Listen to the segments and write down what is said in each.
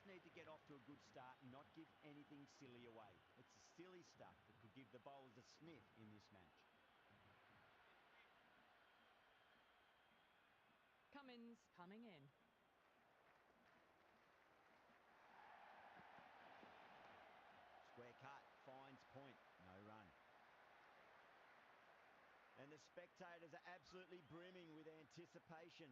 just need to get off to a good start and not give anything silly away. It's the silly stuff that could give the bowlers a sniff in this match. Cummins coming in. Square cut, finds point, no run. And the spectators are absolutely brimming with anticipation.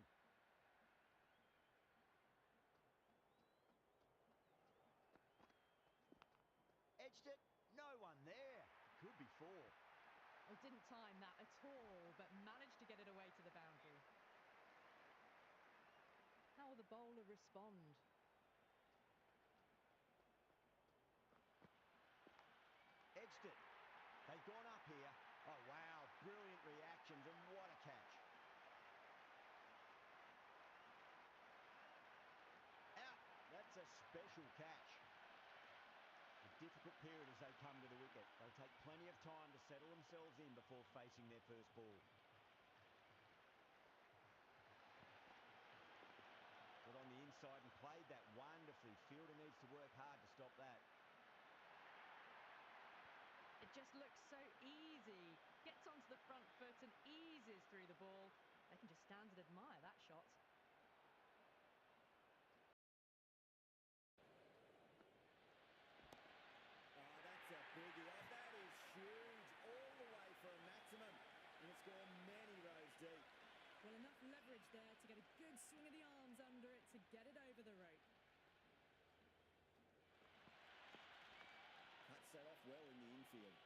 Edged it, no one there. Could be four. Oh, didn't time that at all, but managed to get it away to the boundary. How will the bowler respond? Edged it. They've gone up here. Oh, wow. Brilliant reactions, and what a catch. Out. That's a special catch. A difficult period as they come to the wicket. They'll take plenty of time to settle themselves in before facing their first ball. Got on the inside and played that wonderfully. Fielder needs to work hard to stop that. It just looks so easy. Gets onto the front foot and eases through the ball. They can just stand and admire that shot. Oh, that's a biggie. Oh, that is huge. All the way for a maximum. And it's gone many rows deep. Well, enough leverage there to get a good swing of the arms under it to get it over the rope. Cuts that off well in the infield.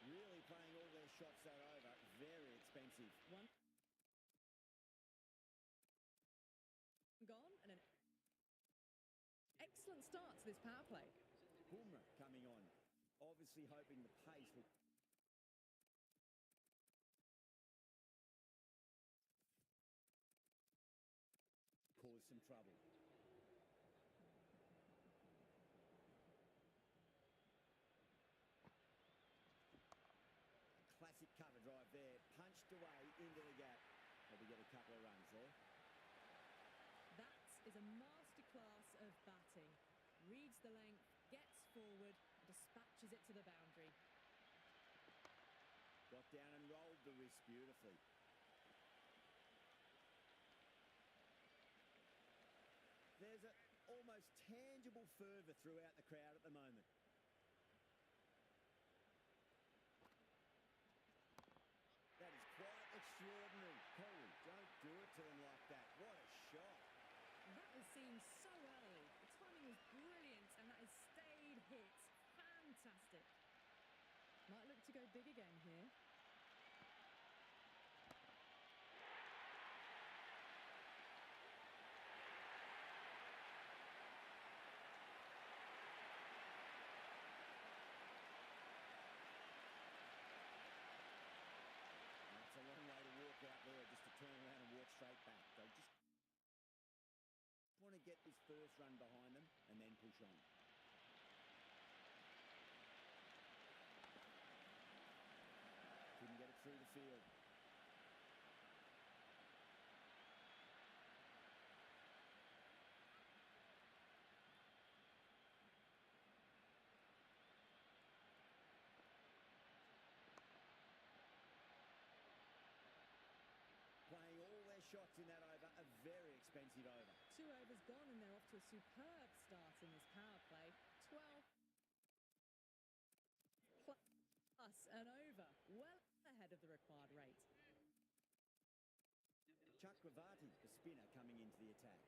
Really playing all their shots that over. Very expensive. One gone and an excellent start to this power play. Bumrah coming on. Obviously hoping the pace will... cause some trouble. Classic cover drive there, punched away into the gap. Probably get a couple of runs there. That is a masterclass of batting. Reads the length, gets forward, dispatches it to the boundary. Got down and rolled the wrist beautifully. There's an almost tangible fervour throughout the crowd at the moment. That is quite extraordinary. Coley, don't do it to him like that. What a shot. That was seen so early. The timing was brilliant and that has stayed hit. Fantastic. Might look to go big again here. It's a long way to walk out there just to turn around and walk straight back. They just want to get this first run behind them and then push on. Couldn't get it through the field. Playing all their shots in that over, a very expensive over. 2 overs gone and they're off to a superb start in this power play. 12 plus an over, well ahead of the required rate. Chakravarti, the spinner, coming into the attack.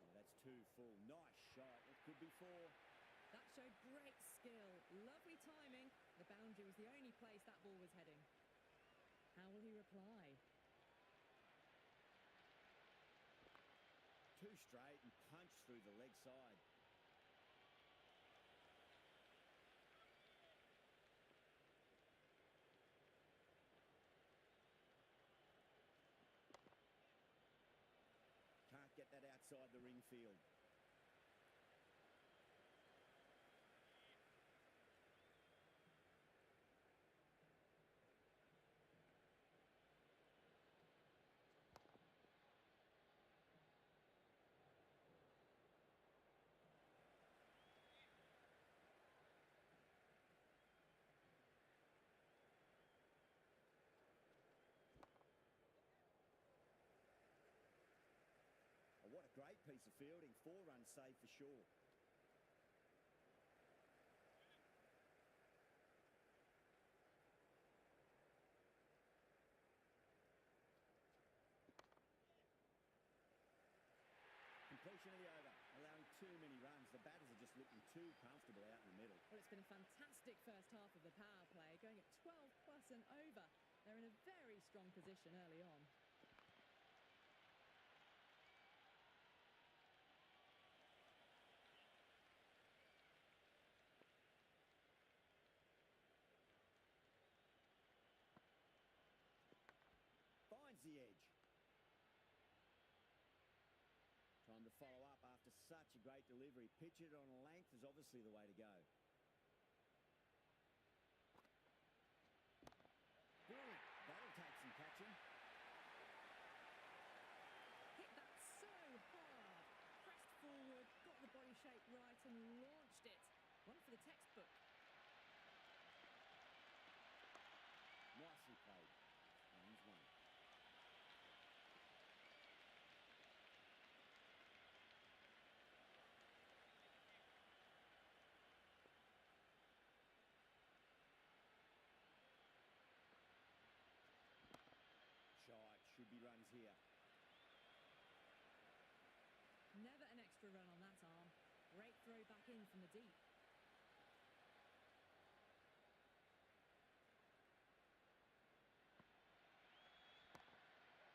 Oh, that's 2 full. Nice shot. It could be 4. That showed great skill, lovely timing. The boundary was the only place that ball was heading. How will he reply? 2 straight and punched through the leg side. Can't get that outside the ring field. great piece of fielding. 4 runs saved for sure. Completion of the over, allowing too many runs. The batters are just looking too comfortable out in the middle. Well, it's been a fantastic first half of the power play, going at 12 plus and over. They're in a very strong position early on. Finds the edge. Time to follow up after such a great delivery. Pitch it on length is obviously the way to go. Brilliant. That'll take some catching. Hit that so hard. Pressed forward, got the body shape right and launched it. One for the textbook. Nicely played. Runs one. Shite. Should be runs here. Never an extra run on that arm. Great throw back in from the deep.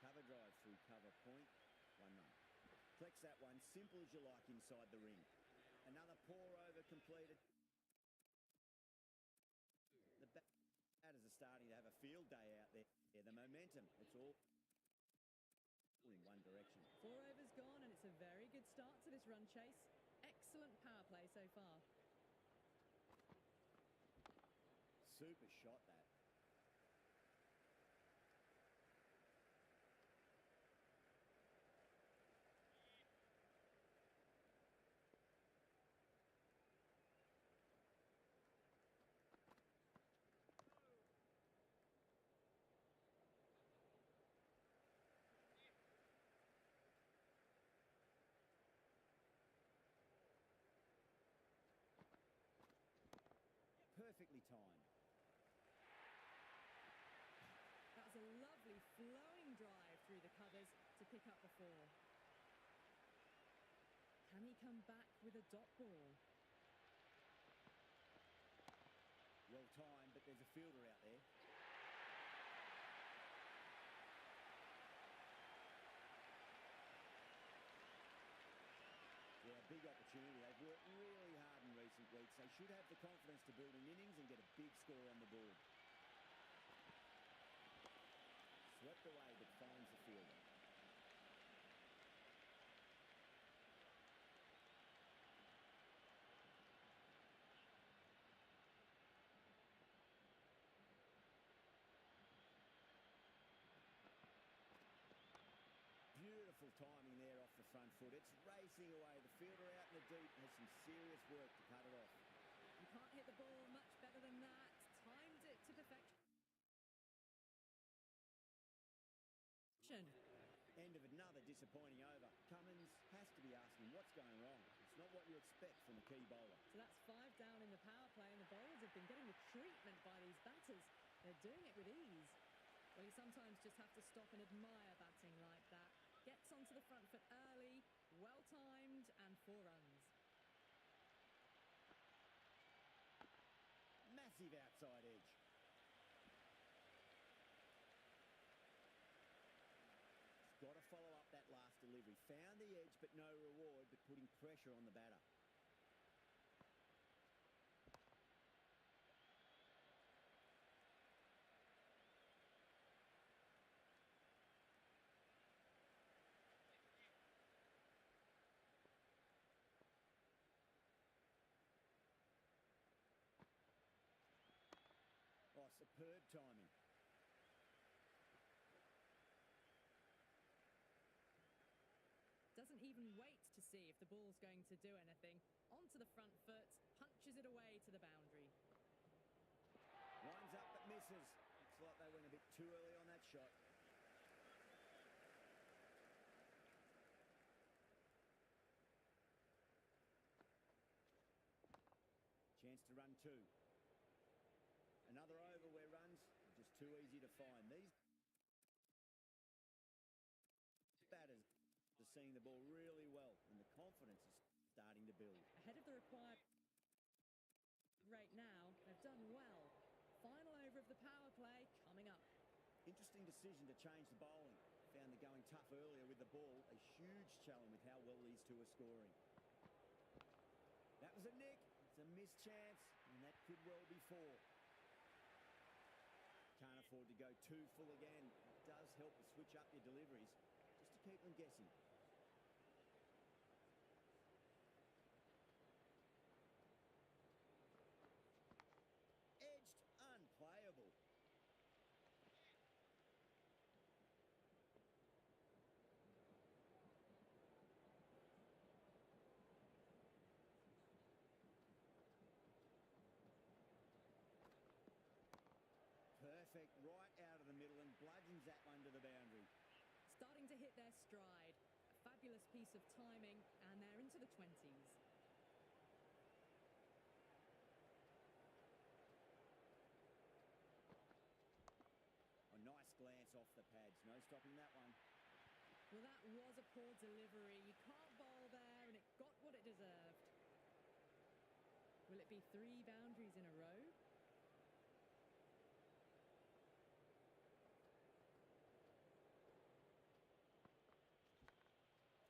Cover drive through cover point. 1 run. Flex that one. Simple as you like inside the ring. Another poor over completed. The batters are starting to have a field day out there. The momentum, it's all in one direction. 4 overs gone, and it's a very good start to this run chase. Excellent power play so far. Super shot, that. Perfectly timed. That was a lovely flowing drive through the covers to pick up the 4. Can he come back with a dot ball? Well timed, but there's a fielder out there. Yeah, big opportunity. They've worked really hard in recent weeks. They should have the confidence to build an innings and get a big score on the board. Swept away, but finds the fielder. Beautiful timing there off the front foot. It's racing away. The fielder out in the deep has some serious work to cut it off. You can't hit the ball much better than that. Timed it to perfection. End of another disappointing over. Cummins has to be asking what's going wrong. It's not what you expect from a key bowler. So that's 5 down in the power play, and the bowlers have been getting the treatment by these batters. They're doing it with ease. Well, you sometimes just have to stop and admire batting like that. Gets onto the front foot early, well timed, and 4 runs. Massive outside edge. Got to follow up that last delivery. Found the edge, but no reward, but putting pressure on the batter. Oh, superb timing. Doesn't even wait to see if the ball's going to do anything. Onto the front foot, punches it away to the boundary. Winds up but misses. Looks like they went a bit too early on that shot. chance to run two. Another over where runs are just too easy to find. These batters are seeing the ball really well, and the confidence is starting to build. Ahead of the required rate now, they've done well. Final over of the power play coming up. Interesting decision to change the bowling. Found the going tough earlier with the ball. A huge challenge with how well these two are scoring. That was a nick. It's a missed chance, and that could well be four. Can't afford to go too full again. It does help to switch up your deliveries just to keep them guessing. Edged, unplayable. Perfect, right out of the middle, and bludgeons that one to the boundary. Starting to hit their stride. A fabulous piece of timing, and they're into the 20s. A nice glance off the pads. No stopping that one. Well, that was a poor delivery. You can't bowl there, and it got what it deserved. Will it be 3 boundaries in a row?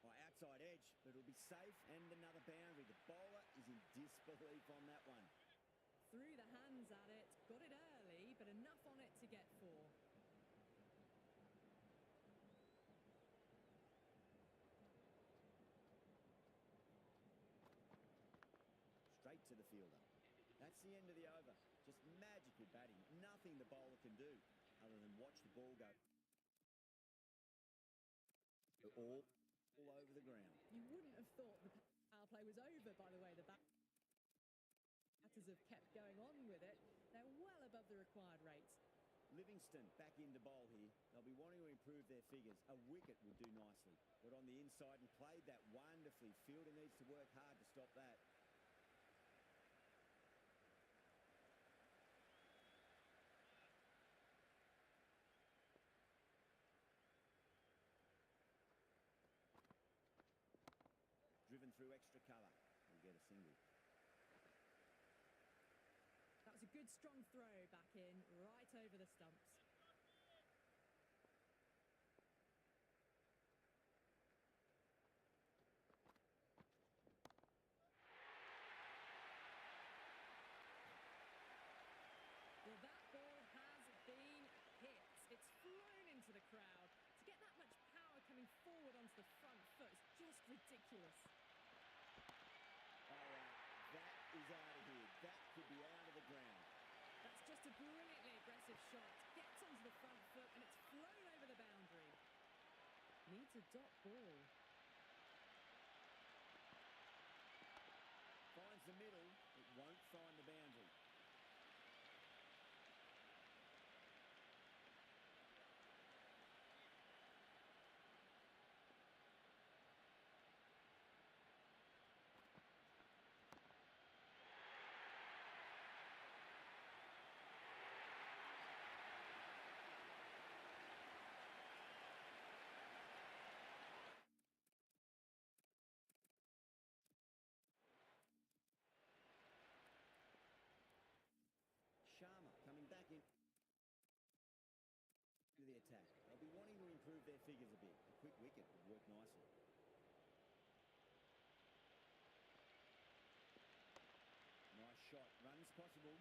Outside edge, but it'll be safe, and another boundary. The bowler is in disbelief on that one. Threw the hands at it, got it early, but enough on it to get 4. Straight to the fielder. That's the end of the over. Just magical batting. Nothing the bowler can do other than watch the ball go all over the ground. You wouldn't have thought the power play was over, by the way. The batters have kept going on with it. They're well above the required rates. Livingston back into bowl here. They'll be wanting to improve their figures. A wicket would do nicely. Got on the inside and played that wonderfully. Fielder needs to work hard to stop that. Driven through extra cover. He'll get a single. That was a good strong throw back in, right over the stumps. Well, that ball has been hit. It's flown into the crowd. To get that much power coming forward onto the front foot is just ridiculous. Oh, that is out of here. That could be out of the ground. That's just a brilliantly aggressive shot. Gets onto the front foot and it's flown over the boundary. Needs a dot ball. Finds the middle. It won't find the boundary. Sharma coming back in to the attack. They'll be wanting to improve their figures a bit. A quick wicket would work nicely. Nice shot. Runs possible.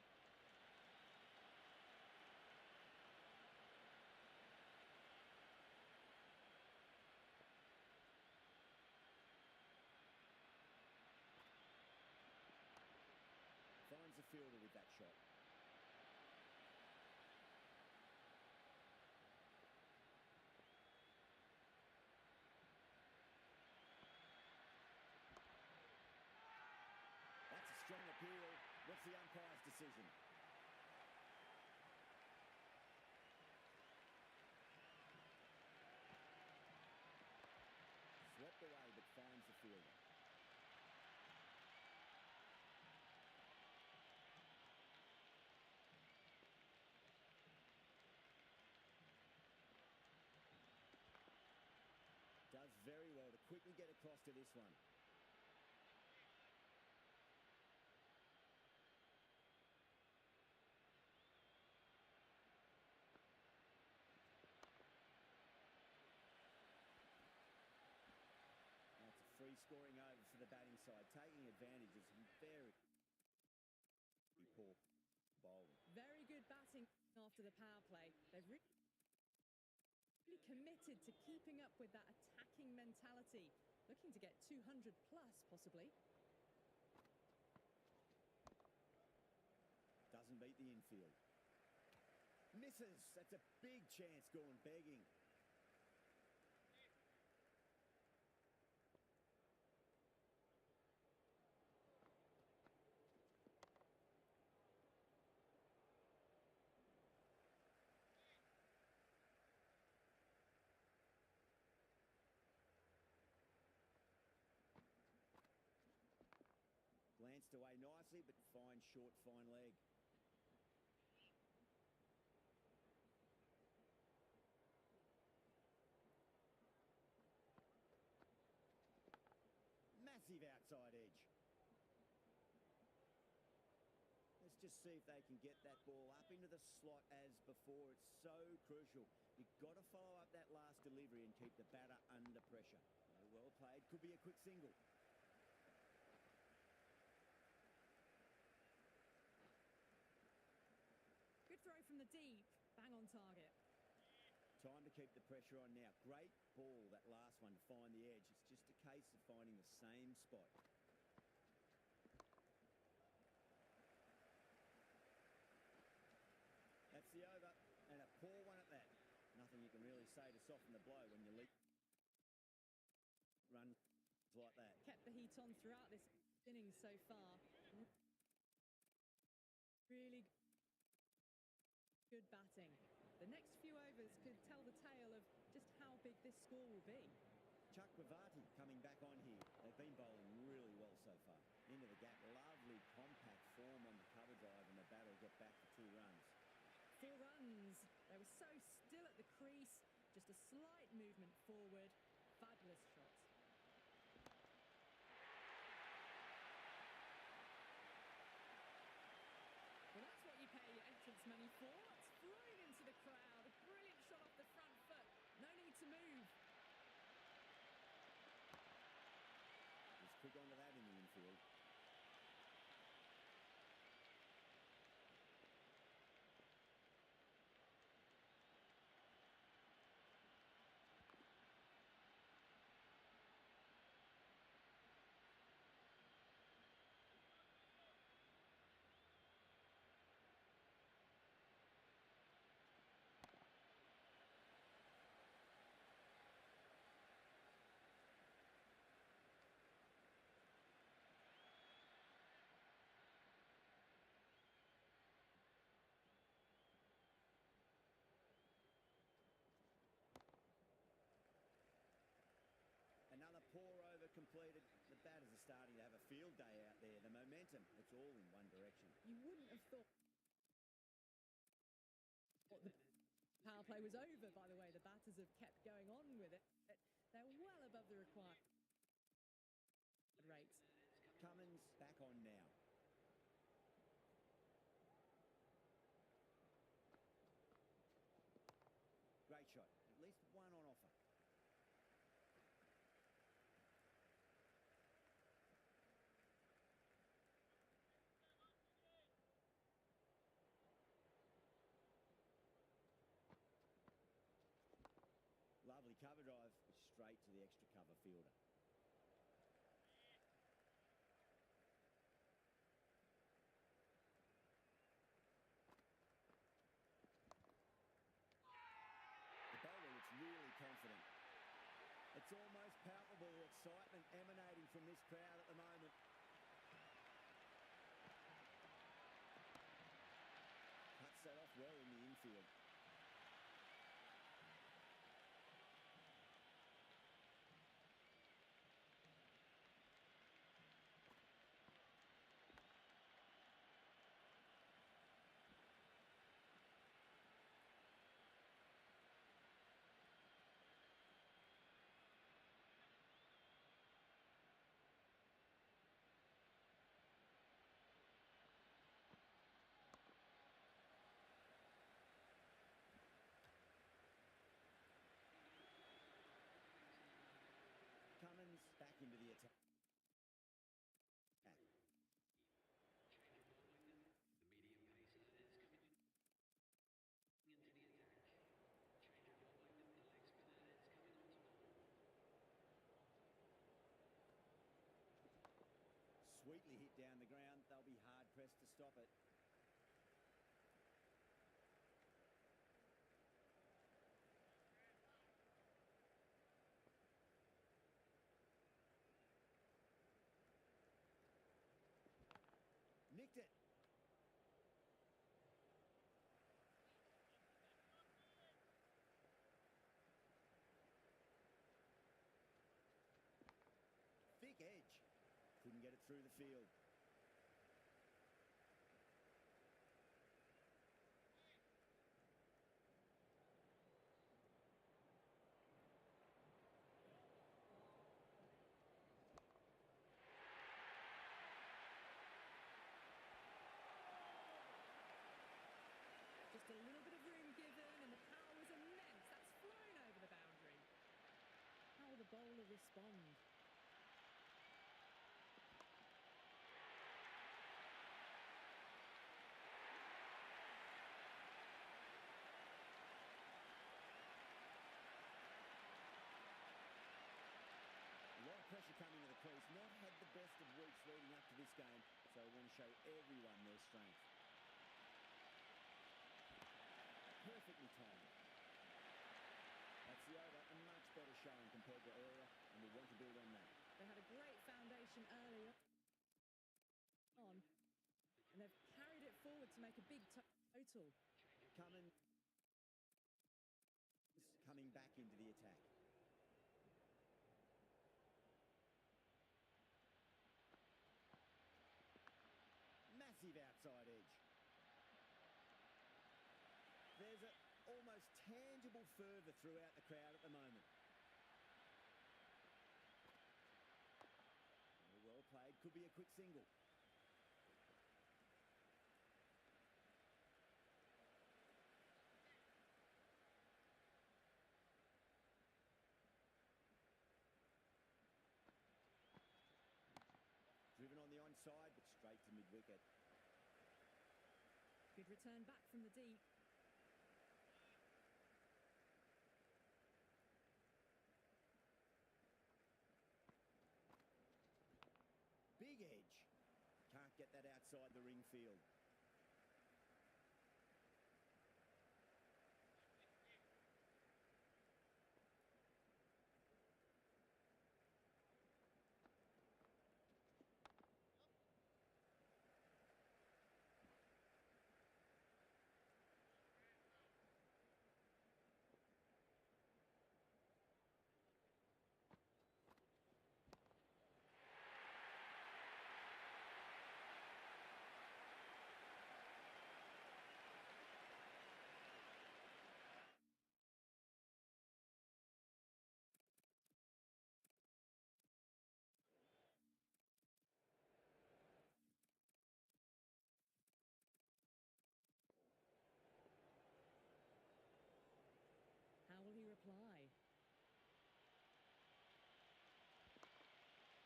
Finds the fielder with that shot. That's a strong appeal. What's the umpire's decision? Swept away but finds the fielder. very well to quickly get across to this one. That's a free scoring over for the batting side, taking advantage of some very poor bowling. Very good batting after the power play. They've really committed to keeping up with that attacking mentality, looking to get 200 plus possibly. Doesn't beat the infield. Misses. That's a big chance going begging. Glanced away nicely, but fine short, fine leg. Massive outside edge. Let's just see if they can get that ball up into the slot as before. It's so crucial. You've got to follow up that last delivery and keep the batter under pressure. Well played. Could be a quick single. Good throw from the deep. Bang on target. Time to keep the pressure on now. Great ball, that last one, to find the edge. It's just a case of finding the same spot. That's the over, and a poor one at that. Nothing you can really say to soften the blow when you lead run like that. Kept the heat on throughout this innings so far. Really good batting. The next few overs could tell the tale of just how big this score will be. Chuck Bhavati coming back on here. They've been bowling really well so far. Into the gap, lovely compact form on the cover drive, and the batter will get back for 2 runs. 4 runs. They were so still at the crease. Just a slight movement forward. Fabulous shot. Well, that's what you pay your entrance money for. It's thrown into the crowd. A brilliant shot off the front foot. No need to move. Just quick onto that in the infield. Another poor over completed. The batters are starting to have a field day out there. The momentum, it's all in one direction. You wouldn't have thought the power play was over, by the way. The batters have kept going on with it. They're well above the required rates. Cummins back on now. Great shot. At least one on offer. Lovely cover drive, straight to the extra cover fielder. The bowler looks really confident. It's almost palpable, the excitement emanating from this crowd at the moment. Cuts that off well in the infield. completely hit down the ground, they'll be hard-pressed to stop it. Nicked it. Thick edge. Couldn't get it through the field. Just a little bit of room given, and the power was immense. That's flown over the boundary. How will the bowler respond? A lot of pressure coming to the crease. Not had the best of weeks leading up to this game, so I want to show everyone their strength. Perfectly timed. That's the over. A much better showing compared to earlier, and we want to build on that. They had a great foundation early on, and they've carried it forward to make a big total. Coming back into the attack. Massive outside edge. There's an almost tangible fervour throughout the crowd at the moment. Very well played. Could be a quick single. Driven on the onside, but straight to mid-wicket. Good return back from the deep. Big edge. Can't get that outside the ring field. How will he reply?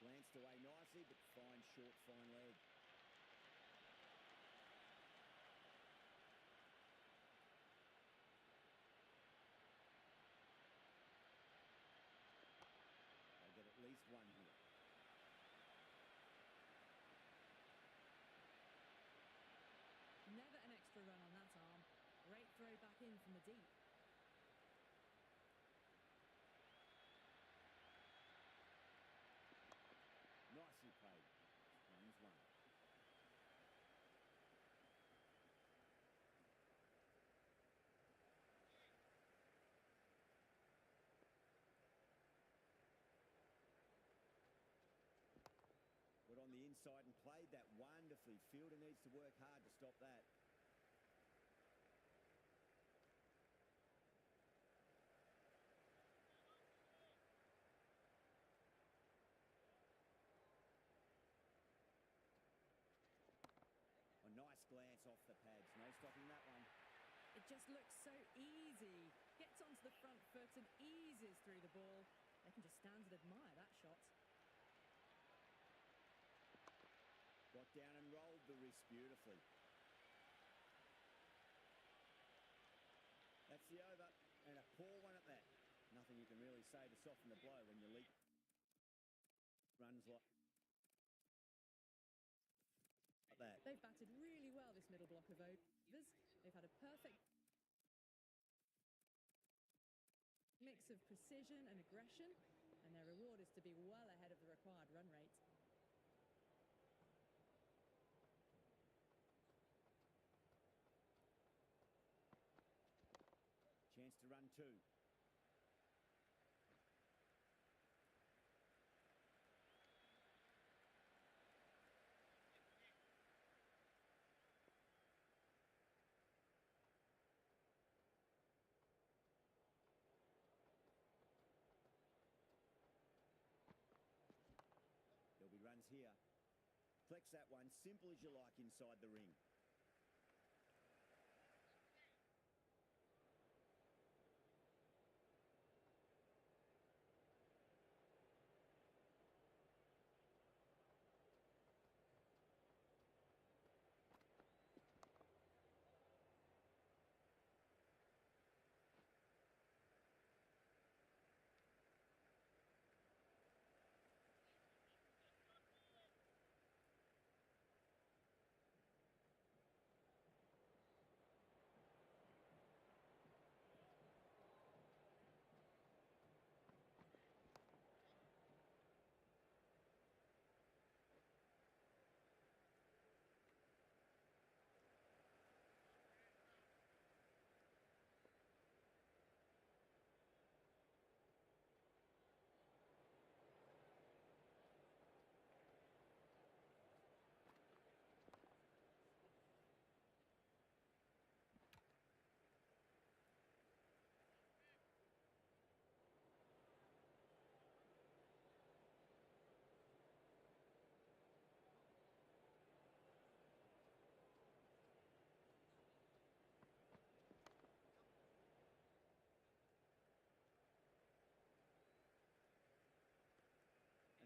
Glanced away nicely, but fine short, fine leg. They'll get at least one here. Never an extra run on that arm. Great throw back in from the deep. Nicely played. Runs one. Got on the inside and played that wonderfully. Fielder needs to work hard to stop that. A nice glance off the pads. No stopping that one. It just looks so easy. Gets onto the front foot and eases through the ball. They can just stand and admire that shot. Got down and rolled the wrist beautifully. That's the over, and a poor one at that. Nothing you can really say to soften the blow when you leak runs like they've batted really well this middle block of overs. They've had a perfect mix of precision and aggression, and their reward is to be well ahead of the required run rate. Chance to run two. There'll be runs here. Flex that one, simple as you like inside the ring.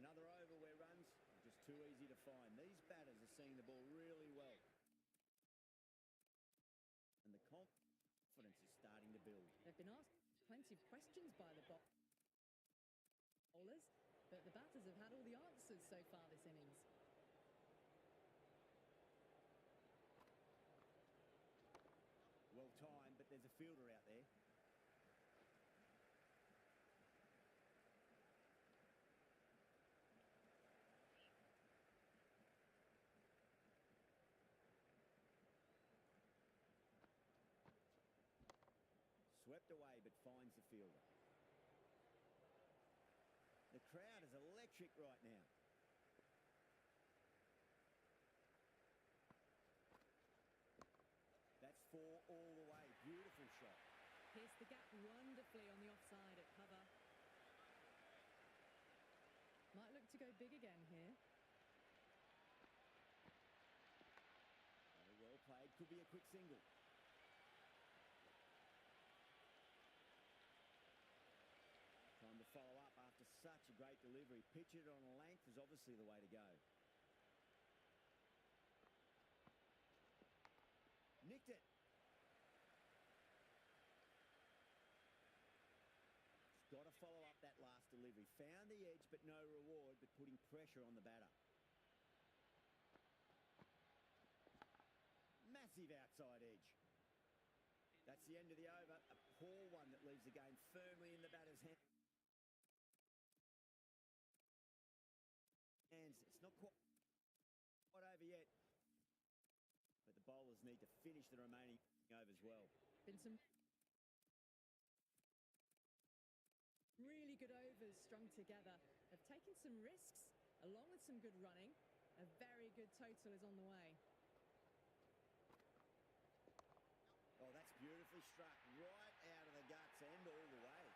Another over where runs are just too easy to find. These batters are seeing the ball really well. And the confidence is starting to build. They've been asked plenty of questions by the bowlers, but the batters have had all the answers so far this innings. Well timed, but there's a fielder out there. Swept away, but finds the fielder. The crowd is electric right now. That's four all the way. Beautiful shot. Pierced the gap wonderfully on the offside at cover. Might look to go big again here. Very well played. Could be a quick single. Time to follow up after such a great delivery. Pitch it on length is obviously the way to go. Nicked it. He's got to follow up that last delivery. Found the edge, but no reward, but putting pressure on the batter. Massive outside edge. That's the end of the over. A poor one that leaves the game firmly in the batter's hands. It's not quite over yet, but the bowlers need to finish the remaining overs well. Been some really good overs strung together. They've taken some risks along with some good running. A very good total is on the way. Oh, that's beautifully struck right out of the guts and all the way.